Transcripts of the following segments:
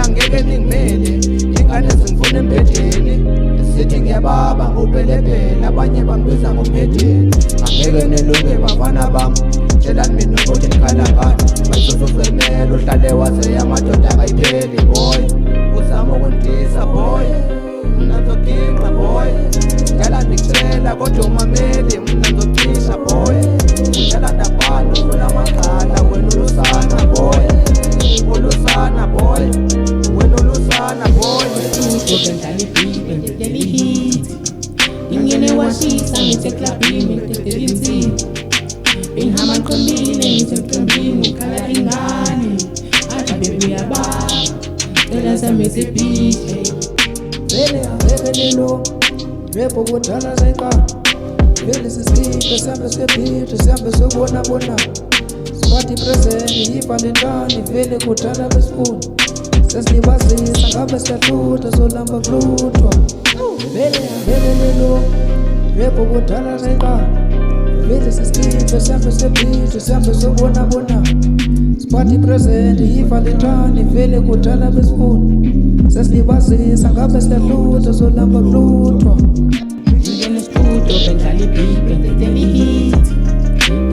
Angeke ningimele ingane zingifuna embhedeni sithi ngiyababa ngopelepele abanye bangibiza ngomhedeni angeke nelunge bafana bami tshelani mina ukuthi nikhala ngani bayisosozemele uhlale waze amadoda akayipheli boy uzama ukundisa boy mina ngizoginqa boy ngala ndikutshela kodwa umameli mina ngizocisha boy ngala ndabantu ufuna amakhala wena ulusana boy ulusana boy Ingene washisa ngiseklabhini ngidedela insini Bengihamba ngiqondile ngisemcimbini ukhala ingane athi baby uyababa cela sami sibhihle vele angeke lelo repo kudala zayiqala vele sisikipe sihambe sebhithi sihambe sobona sibathi present yivalentani vele kudala besifuna sesilibazisa ngabe siyahlutha solamba kuhluthwa vele lelo repo kudala zayiqala vele sisikipe sihambe sebhithi sihambe sobona sibathi present yivalentani vele kudala besifuna sesilibazisa ngabe siyahlutha solamba kuhluthwa Ingene studio bendlala ibhithi bendedela ihit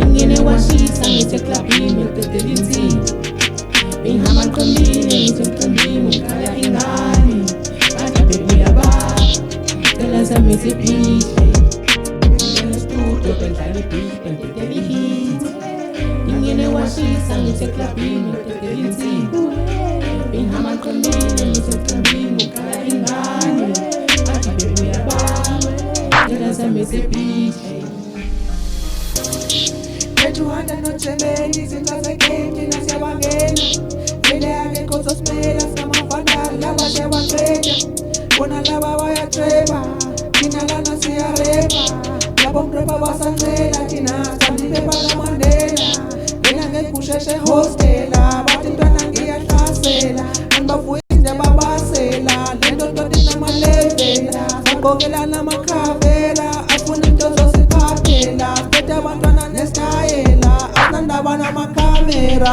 Ingene washisa ngiseklabhini ngidedela insini Bengihamba ngiqondile ngisemcimbini ukhala ingane athi baby uyababa cela sami sibhihle Ingene studio bendlala ibhithi bendedela ihit Ingene washisa ngiseklabhini ngidedela insini Bengihamba ngiqondile ngisemcimbini ukhala ingane athi baby uyababa cela sami sibhihle Ejuhanda notsheleni singazekeni nasiyabangena vele angekho sosimela singamafana laba siyabaqeda bona laba bayatreba thina lana siyarepa labo mrepa basancela thina sandipepa lamandela vele angekho usheshe hostela bathi ntwana ngiyahlasela anibavuyinde babasela lento totinamalevela saqokelana amakhavela afuna into zosiphaphela siphethe abantwana nesitayela asinandaba namakamera